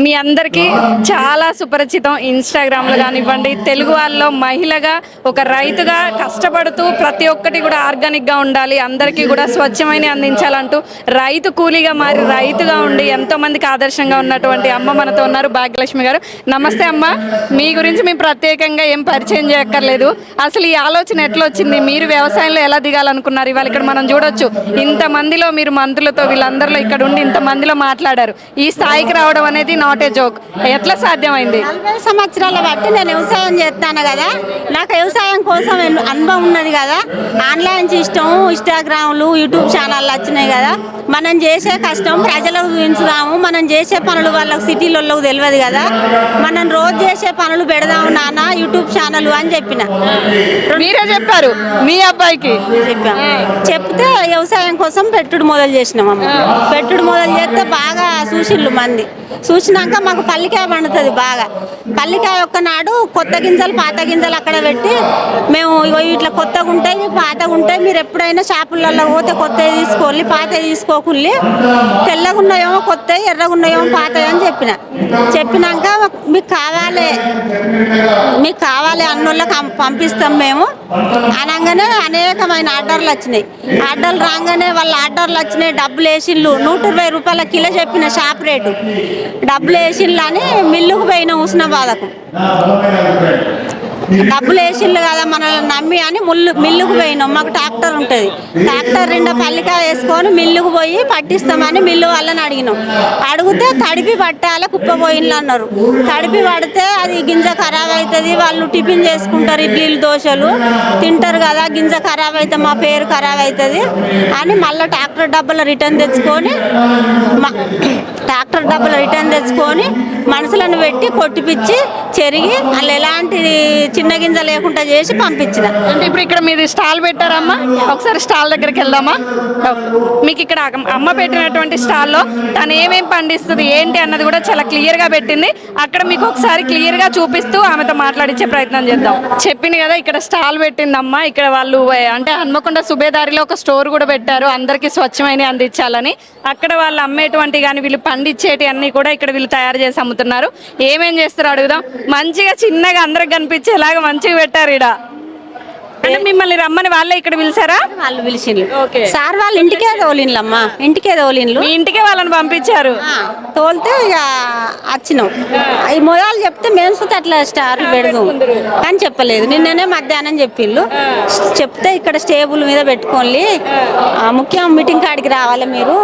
మీ అందరికీ చాలా సుపరిచితం. ఇన్స్టాగ్రామ్లో కానివ్వండి, తెలుగు వాళ్ళలో మహిళగా ఒక రైతుగా కష్టపడుతూ ప్రతి ఒక్కటి కూడా ఆర్గానిక్గా ఉండాలి, అందరికీ కూడా స్వచ్ఛమైన అందించాలంటూ రైతు కూలీగా మారి రైతుగా ఉండి ఎంతోమందికి ఆదర్శంగా ఉన్నటువంటి అమ్మ మనతో ఉన్నారు, భాగ్యలక్ష్మి గారు. నమస్తే అమ్మ. మీ గురించి మేము ప్రత్యేకంగా ఏం పరిచయం చేయక్కర్లేదు. అసలు ఈ ఆలోచన ఎట్లా వచ్చింది? మీరు వ్యవసాయంలో ఎలా దిగాలనుకున్నారు? ఇవాళ ఇక్కడ మనం చూడొచ్చు, ఇంతమందిలో మీరు మంత్రులతో వీళ్ళందరిలో ఇక్కడ ఉండి ఇంతమందిలో మాట్లాడారు. ఈ స్థాయికి రావడం అనేది నాట్ ఏ జోక్. ఎట్లా సాధ్యమైంది? 40 సంవత్సరాల బట్టి నేను వ్యవసాయం చేస్తాను కదా, నాకు వ్యవసాయం కోసం అనుభవం ఉన్నది కదా. ఆన్లైన్ సిస్టమ్, ఇన్స్టాగ్రామ్లు, యూట్యూబ్ ఛానళ్ళు వచ్చినాయి కదా. మనం చేసే కష్టం ప్రజలకు చూపించుదాము, మనం చేసే పనులు వాళ్ళకి సిటీలలో తెలియదు కదా. మనం రోజు చేసే పనులు పెడదాము నాన్న యూట్యూబ్ ఛానల్ అని చెప్పిన. మీరే చెప్పారు మీ అబ్బాయికి? చెప్తే వ్యవసాయం కోసం పెట్టుడు మొదలు చేసినాం అమ్మ. పెట్టుడు మొదలు చేస్తే బాగా చూసిళ్ళు మంది. చూసినాక మాకు పల్లికాయ పండుతుంది బాగా. పల్లికాయ ఒక్కనాడు కొత్త గింజలు పాత గింజలు అక్కడ పెట్టి మేము ఇట్లా కొత్తగా ఉంటాయి పాతగా ఉంటాయి, మీరు ఎప్పుడైనా షాపులలో పోతే కొత్తవి తీసుకోవాలి, పాతవి తీసుకోకుల్లి, తెల్లగా ఉన్నాయేమో కొత్తవి, ఎర్రగా ఉన్నాయేమో పాతవి అని చెప్పినాక మీకు కావాలి అన్నోళ్ళకి పంపిస్తాం మేము అనగానే అనేకమైన ఆర్డర్లు వచ్చినాయి. ఆర్డర్లు రాగానే వాళ్ళ ఆర్డర్లు వచ్చినాయి, డబ్బులు వేసిళ్ళు. 120 రూపాయల కిలో చెప్పిన షాప్ రేటు, డబ్బులు వేసిళ్ళు అని మిల్లుకు పోయిన హుస్నాబాద్కు. డబ్బులు వేసిళ్ళు కదా మనల్ని నమ్మి అని మిల్లుకు పోయినాం. మాకు ట్రాక్టర్ ఉంటుంది, ట్రాక్టర్ నిండా పల్లికాయ వేసుకొని మిల్లుకు పోయి పట్టిస్తామని మిల్లు వాళ్ళని అడిగినాం. అడిగితే తడిపి పట్టాలి కుప్పపోయిన్లు అన్నారు. తడిపి పడితే అది గింజ ఖరాబ్ అవుతుంది, వాళ్ళు టిఫిన్ చేసుకుంటారు, ఇడ్లీలు దోశలు తింటారు కదా, గింజ ఖరాబ్ అయితే మా పేరు ఖరాబ్ అవుతుంది అని మళ్ళీ ట్రాక్టర్ డబ్బులు రిటర్న్ తెచ్చుకొని మనుషులను పెట్టి కొట్టిపిచ్చి చెరిగి వాళ్ళు ఎలాంటి చిన్న గింజ లేకుండా చేసి పంపించిన. అంటే ఇప్పుడు ఇక్కడ మీరు స్టాల్ పెట్టారమ్మా, ఒకసారి స్టాల్ దగ్గరికి వెళ్దామా? మీకు ఇక్కడ అమ్మ పెట్టినటువంటి స్టాల్లో తను ఏమేమి పండిస్తుంది ఏంటి అన్నది కూడా చాలా క్లియర్గా పెట్టింది. అక్కడ మీకు ఒకసారి క్లియర్గా చూపిస్తూ ఆమెతో మాట్లాడించే ప్రయత్నం చేద్దాం. చెప్పింది కదా ఇక్కడ స్టాల్ పెట్టింది అమ్మ. ఇక్కడ వాళ్ళు అంటే హన్మకొండ సుబేదారిలో ఒక స్టోర్ కూడా పెట్టారు, అందరికీ స్వచ్ఛమైన అందించాలని. అక్కడ వాళ్ళు అమ్మేటువంటి కానీ వీళ్ళు పండించేటి అన్నీ కూడా ఇక్కడ వీళ్ళు తయారు చేసి అమ్ముతున్నారు. ఏమేం చేస్తారో అడుగుదాం. మంచిగా చిన్నగా అందరికి కనిపించేలాగా మంచిగా పెట్టారు ఇక్కడ. అంటే మిమ్మల్ని రమ్మని వాళ్ళే ఇక్కడ పిలిచారా? వాళ్ళు పిలిచిండ్రు. సార్ వాళ్ళు ఇంటికే తోలిన్లమ్మా, ఇంటికే తోలిన్లు. మీ ఇంటికే వాళ్ళని పంపించారు? తోలితే ఇక వచ్చినాం. ఈ మొదలు చెప్తే మేము సుత అట్లా స్టార్లు పెడదాం కానీ చెప్పలేదు. నిన్ననే మధ్యాహ్నం చెప్పిండ్రు. చెప్తే ఇక్కడ స్టేబుల్ మీద పెట్టుకోండి, ముఖ్యం మీటింగ్ కాడికి రావాలి, మీరు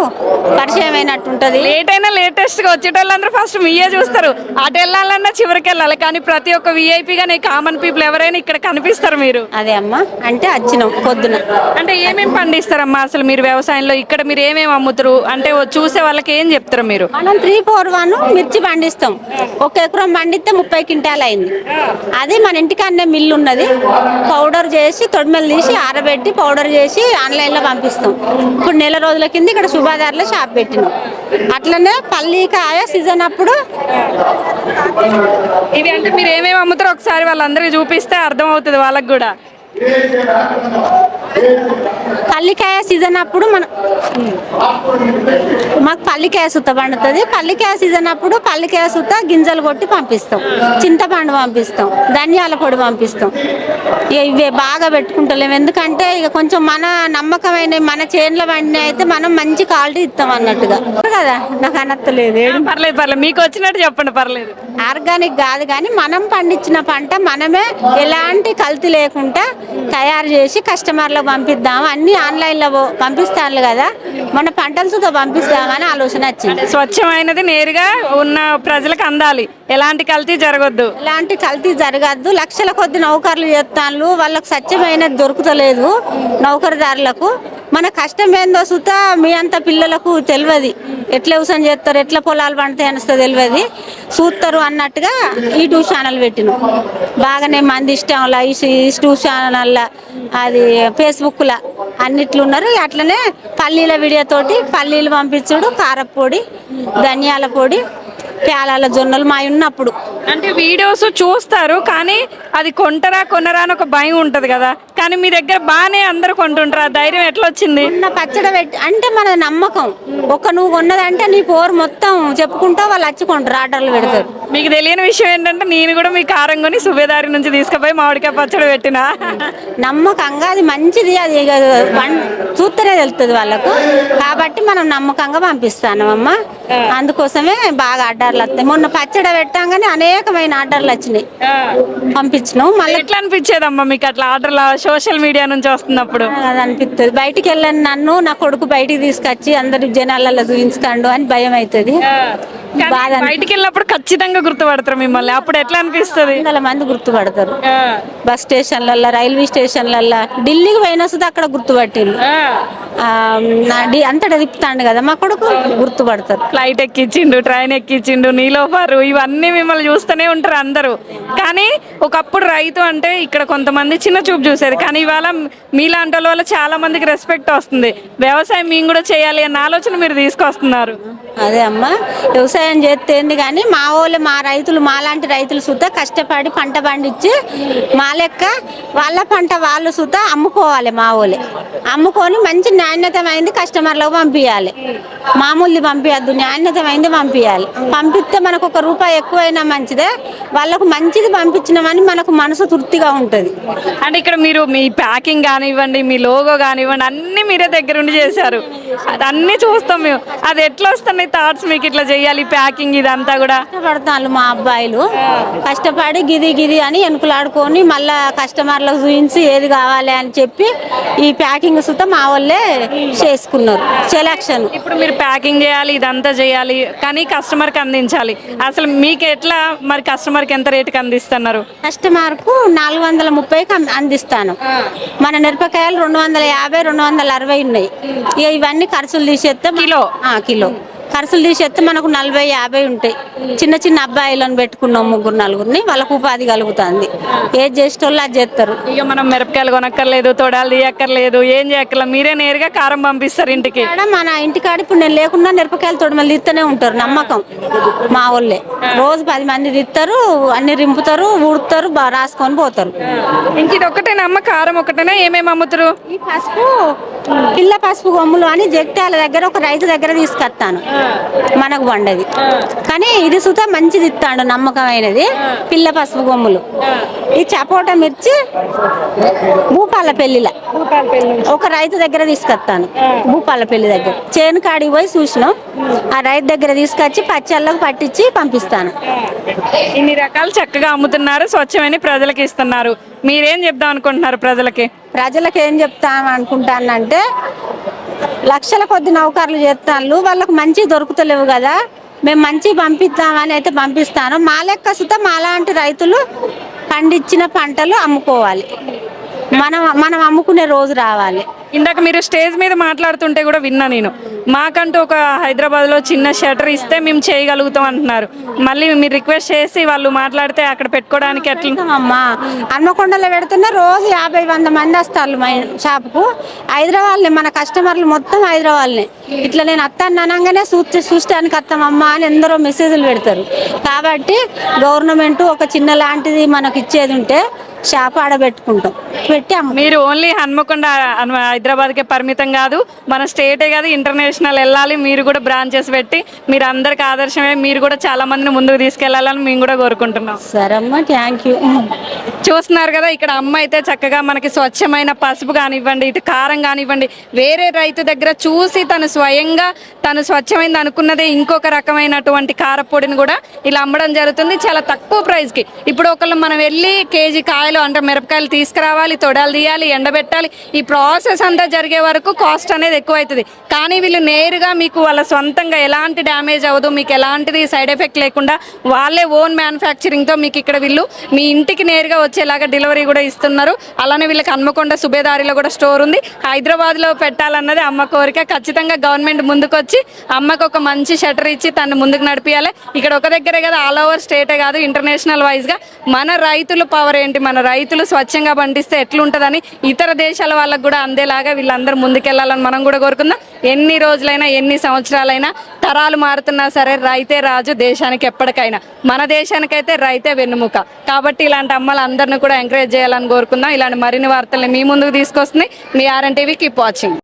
పరిచయం అయినట్టు ఉంటుంది. లేట్ అయినా లేటెస్ట్ గా వచ్చేటోళ్ళందరూ ఫస్ట్ మీయే చూస్తారు. అటు వెళ్ళాలన్నా చివరికి వెళ్ళాలి, కానీ ప్రతి ఒక్క విఐపీగానే కామన్ పీపుల్ ఎవరైనా ఇక్కడ కనిపిస్తారు. మీరు అదే అమ్మా అంటే వచ్చినాం పొద్దున. అంటే ఏమేమి పండిస్తారమ్మా అసలు మీరు వ్యవసాయంలో? ఇక్కడ మీరు ఏమేమి అమ్ముతారు అంటే చూసే వాళ్ళకి ఏం చెప్తారు మీరు? మనం 341 మిర్చి పండిస్తాం. 1 ఎకరం పండిస్తే 30 క్వింటాలు అయింది. అది మన ఇంటికన్నే మిల్లు ఉన్నది, పౌడర్ చేసి తొడిమెలు తీసి ఆరబెట్టి పౌడర్ చేసి ఆన్లైన్లో పంపిస్తాం. ఇప్పుడు నెల రోజుల కింద ఇక్కడ సుబాదార్లో షాప్ పెట్టినాం. అట్లనే పల్లికాయ సీజన్ అప్పుడు ఇవి అంటే మీరు ఏమేమి అమ్ముతారో ఒకసారి వాళ్ళందరికీ చూపిస్తే అర్థం అవుతుంది వాళ్ళకి కూడా. పల్లికాయ సీజన్ అప్పుడు మాకు పల్లికాయ సుత్త పండుతుంది. పల్లికాయ సీజన్ అప్పుడు పల్లికాయ సుత్త గింజలు కొట్టి పంపిస్తాం, చింతపండు పంపిస్తాం, ధనియాల పొడి పంపిస్తాం. ఇవి బాగా పెట్టుకుంటలేము, ఎందుకంటే ఇక కొంచెం మన నమ్మకమైన మన చేనుల పండిన అయితే మనం మంచి క్వాలిటీ ఇస్తాం అన్నట్టుగా కదా. నాకు అనత్తలేదు. పర్లేదు, మీకు వచ్చినట్టు చెప్పండి, పర్లేదు. ఆర్గానిక్ కాదు కానీ మనం పండించిన పంట మనమే ఎలాంటి కల్తీ లేకుండా తయారు చేసి కస్టమర్లకు పంపిద్దాం. అన్ని ఆన్లైన్లో పంపిస్తాను కదా, మన పంటలు సుతా పంపిస్తామని ఆలోచన వచ్చింది. స్వచ్ఛమైనది నేరుగా ఉన్న ప్రజలకు అందాలి, ఎలాంటి కల్తీ జరగద్దు. ఎలాంటి కల్తీ జరగద్దు. లక్షల కొద్ది నౌకర్లు చేస్తాను, వాళ్ళకు స్వచ్ఛమైనది దొరుకుతలేదు నౌకరుదారులకు. మన కష్టం ఏందో సుతా మీ అంత పిల్లలకు తెలియదు, ఎట్లా వ్యవసాయం చేస్తారు, ఎట్లా పొలాలు పండితే అనిస్తే తెలియదు, చూస్తారు అన్నట్టుగా యూట్యూబ్ ఛానల్ పెట్టినాం. బాగానే మంది ఇష్టం యూట్యూబ్ ఛానల్లో, అది ఫేస్బుక్లో అన్నిట్లు ఉన్నారు. అట్లనే పల్లీల వీడియో తోటి పల్లీలు పంపించుడు, కారపొడి, ధనియాల పొడి, ప్యాలాల జొన్నలు మా ఉన్నప్పుడు. అంటే వీడియోస్ చూస్తారు కానీ అది కొంటరా కొనరా అని ఒక భయం ఉంటది కదా, కానీ మీ దగ్గర బాగానే అందరూ కొంటుంటారు. ఆ ధైర్యం ఎట్లా వచ్చింది? ఉన్న పచ్చడి పెట్టి అంటే మన నమ్మకం. నువ్వు కొన్నదంటే నీ పోరు మొత్తం చెప్పుకుంటా వాళ్ళు వచ్చుకుంటారు, ఆర్డర్లు పెడతారు. మీకు తెలియని విషయం ఏంటంటే నేను కూడా మీ కారం కొని సుబేదారి నుంచి తీసుకుపోయి మామిడికాయ పచ్చడి పెట్టిన. నమ్మకంగా అది మంచిది, అది ఇక చూస్తేనే తెలుస్తుంది వాళ్ళకు. కాబట్టి మనం నమ్మకంగా పంపిస్తాను అమ్మ. అందుకోసమే బాగా ఆర్డర్లు వస్తాయి. మొన్న పచ్చడి పెట్టాగానే అనేకమైన ఆర్డర్లు వచ్చినాయి, పంపించినాం. మళ్ళీ ఎట్లా అనిపించేదమ్మా మీకు అట్లా ఆర్డర్ సోషల్ మీడియా నుంచి వస్తున్నప్పుడు? అది అనిపిస్తుంది. బయటికి వెళ్ళాను నన్ను నా కొడుకు బయటికి తీసుకొచ్చి అందరి జనాలలో చూపిస్తాడు అని భయం అవుతుంది. బాధ బయటికి వెళ్ళినప్పుడు ఖచ్చితంగా గుర్తుపడతారు మిమ్మల్ని, అప్పుడు ఎట్లా అనిపిస్తుంది? వందల మంది గుర్తుపడతారు. బస్ స్టేషన్లల్లో, రైల్వే స్టేషన్లల్లో, ఢిల్లీకి పోయినా సుధా అక్కడ గుర్తుపట్టిండు. అంతటా తిప్పుతాండు కదా మా కొడుకు, గుర్తుపడతారు. ఫ్లైట్ ఎక్కించిండు, ట్రైన్ ఎక్కించిండు, నీలోఫారు, ఇవన్నీ మిమ్మల్ని చూస్తూనే ఉంటారు అందరూ. కానీ ఒకప్పుడు రైతు అంటే ఇక్కడ కొంతమంది చిన్న చూపు చూసేది, కానీ ఇవాళ మీలాంటి వాళ్ళ వల్ల చాలా మందికి రెస్పెక్ట్ వస్తుంది. వ్యవసాయం మేము కూడా చేయాలి అన్న ఆలోచన మీరు తీసుకొస్తున్నారు. అదే అమ్మ, వ్యవసాయం చేస్తేంది కానీ మా వాళ్ళు, మా రైతులు, మాలాంటి రైతులు సుతా కష్టపడి పంట పండించి మా లెక్క వాళ్ళ పంట వాళ్ళు సుతా అమ్ముకోవాలి. మా వాళ్ళే అమ్ముకొని మంచి నాణ్యతమైంది కస్టమర్లకు పంపించాలి. మామూలుది పంపించద్దు, నాణ్యతమైంది పంపించాలి. పంపిస్తే మనకు ₹1 ఎక్కువైనా మంచిదే, వాళ్ళకు మంచిది పంపించినామని మనకు మనసు తృప్తిగా ఉంటుంది. అంటే ఇక్కడ మీరు మీ ప్యాకింగ్ కానివ్వండి, మీ లోగో కానివ్వండి, అన్నీ మీరే దగ్గరుండి చేశారు. అన్నీ చూస్తాం మేము. అది ఎట్లా వస్తున్నాయి థాట్స్ మీకు ఇట్లా చేయాలి ప్యాకింగ్ ఇదంతా కూడా? కష్టపడతాను మా అబ్బాయిలు, కష్టపడి గిది అని ఎనుకులాడుకొని మళ్ళా కస్టమర్లకు చూపించి ఏది కావాలి అని చెప్పి ఈ ప్యాకింగ్ సుతా మా వాళ్ళే చేసుకున్నారు సెలక్షన్. ఇప్పుడు మీరు ప్యాకింగ్ చేయాలి, ఇదంతా చేయాలి, కానీ కస్టమర్కి అందించాలి. అసలు మీకు ఎట్లా మరి కస్టమర్కి ఎంత రేటుకి అందిస్తున్నారు? కస్టమర్కు 430కి అందిస్తాను. మన మిరపకాయలు 250, 260 ఉన్నాయి. ఇక ఇవన్నీ ఖర్చులు తీసేస్తే కిలో ఖర్చులు తీసేస్తే మనకు 40, 50 ఉంటాయి. చిన్న చిన్న అబ్బాయిలను పెట్టుకున్నాం 3, 4 వాళ్ళకు ఉపాధి కలుగుతుంది. ఏది చేసేటోళ్ళు అది చేస్తారు. ఇక మనం మిరపకాయలు కొనక్కర్లేదు, తొడాలు తీయక్కర్లేదు, ఏం చేయక్కర్లేదు, మీరే నేరుగా కారం పంపిస్తారు ఇంటికి. మన ఇంటికాడ ఇప్పుడు నేను లేకుండా మిరపకాయలు తొడమలు తీస్తూనే ఉంటారు, నమ్మకం మా వాళ్ళే. రోజు 10 మంది తీస్తారు, అన్ని రింపుతారు, ఊడుతారు, రాసుకొని పోతారు. ఇంక ఇది ఒకటేనా అమ్మ, కారం ఒకటేనా, ఏమేమి అమ్ముతారు? ఈ పసుపు పిల్ల పసుపు గొమ్ములు అని జగిత్యాల దగ్గర ఒక రైతు దగ్గర తీసుకొస్తాను, మనకు వండది. కానీ ఇది సుతా మంచిది ఇస్తాడు, నమ్మకమైనది. పిల్ల పసుపు గొమ్ములు. ఈ చపోటా మిర్చి భూపాలపల్లిలో ఒక రైతు దగ్గర తీసుకొస్తాను, భూపాలపల్లి దగ్గర. చేను కాడికి పోయి చూసినాం, ఆ రైతు దగ్గర తీసుకొచ్చి పచ్చళ్ళకు పట్టించి పంపిస్తాను. ఇన్ని రకాలు చక్కగా అమ్ముతున్నారు, స్వచ్ఛమైన ప్రజలకు ఇస్తున్నారు. మీరేం చెప్దాం అనుకుంటున్నారు ప్రజలకి? ప్రజలకు ఏం చెప్తాం అనుకుంటానంటే, లక్షల కొద్ది నౌకర్లు చేస్తాను, వాళ్ళకు మంచి దొరుకుతలేవు కదా, మేము మంచి పంపిస్తామని అయితే పంపిస్తాను. మా లెక్క సుతా మాలాంటి రైతులు పండించిన పంటలు అమ్ముకోవాలి, మనం అమ్ముకునే రోజు రావాలి. ఇందాక మీరు స్టేజ్ మీద మాట్లాడుతుంటే కూడా విన్నా నేను, మాకంటూ ఒక హైదరాబాద్లో చిన్న షటర్ ఇస్తే మేము చేయగలుగుతాం అంటున్నారు. మళ్ళీ మీరు రిక్వెస్ట్ చేసి వాళ్ళు మాట్లాడితే అక్కడ పెట్టుకోవడానికి ఎట్లా? అమ్మా హన్మకొండలో పెడుతున్నా రోజు 50-100 మంది వస్తారు మా షాప్కు. హైదరాబాద్ని మన కస్టమర్లు మొత్తం హైదరాబాద్ని. ఇట్లా నేను అత్తాను అనగానే చూడటానికి వస్తామమ్మా అని ఎందరో మెసేజ్లు పెడతారు. కాబట్టి గవర్నమెంట్ ఒక చిన్న లాంటిది మనకు ఇచ్చేది ఉంటే షాప్ ఆడబెట్టుకుంటాం, పెట్టి మీరు ఓన్లీ హన్మకొండ హైదరాబాద్కే పరిమితం కాదు, మన స్టేటే కాదు, ఇంటర్నేషనల్ వెళ్ళాలి. మీరు కూడా బ్రాంచెస్ పెట్టి మీరు అందరికి ఆదర్శమే, మీరు కూడా చాలా మందిని ముందుకు తీసుకెళ్లాలని మేము కూడా కోరుకుంటున్నాం. సరే అమ్మా, థ్యాంక్ యూ. చూస్తున్నారు కదా, ఇక్కడ అమ్మ అయితే చక్కగా మనకి స్వచ్ఛమైన పసుపు కానివ్వండి, ఇటు కారం కానివ్వండి, వేరే రైతు దగ్గర చూసి తను స్వయంగా తను స్వచ్ఛమైంది అనుకున్నదే ఇంకొక రకమైనటువంటి కారపొడిని కూడా ఇలా అమ్మడం జరుగుతుంది చాలా తక్కువ ప్రైస్కి. ఇప్పుడు ఒకళ్ళు మనం వెళ్ళి కేజీ కాయలు అంటే మిరపకాయలు తీసుకురావాలి, తొడాలు తీయాలి, ఎండబెట్టాలి, ఈ ప్రాసెస్ అంతా జరిగే వరకు కాస్ట్ అనేది ఎక్కువ అవుతుంది. కానీ వీళ్ళు నేరుగా మీకు వాళ్ళ సొంతంగా ఎలాంటి డ్యామేజ్ అవ్వదు, మీకు ఎలాంటిది సైడ్ ఎఫెక్ట్ లేకుండా వాళ్ళే ఓన్ మ్యానుఫ్యాక్చరింగ్తో మీకు ఇక్కడ వీళ్ళు మీ ఇంటికి నేరుగా వచ్చేలాగా డెలివరీ కూడా ఇస్తున్నారు. అలానే వీళ్ళకి హన్మకొండ సుబేదారిలో కూడా స్టోర్ ఉంది. హైదరాబాద్లో పెట్టాలన్నది అమ్మ కోరిక. ఖచ్చితంగా గవర్నమెంట్ ముందుకు వచ్చి అమ్మకు ఒక మంచి షటర్ ఇచ్చి తను ముందుకు నడిపించాలి. ఇక్కడ ఒక దగ్గరే కదా, ఆల్ ఓవర్ స్టేటే కాదు, ఇంటర్నేషనల్ వైజ్గా మన రైతుల పవర్ ఏంటి, మన రైతులు స్వచ్ఛంగా పండిస్తే ఎట్లుంటుందని ఇతర దేశాల వాళ్ళకు కూడా అందేలాగా వీళ్ళందరూ ముందుకెళ్లాలని మనం కూడా కోరుకుందాం. ఎన్ని రోజులైనా ఎన్ని సంవత్సరాలైనా తరాలు మారుతున్నా సరే రైతే రాజు దేశానికి ఎప్పటికైనా. మన దేశానికైతే రైతే వెన్నుముక. కాబట్టి ఇలాంటి అమ్మలు అందరిని కూడా ఎంకరేజ్ చేయాలని కోరుకుందాం. ఇలాంటి మరిన్ని వార్తల్ని మీ ముందుకు తీసుకొస్తుంది మీ RN TV. Keep watching.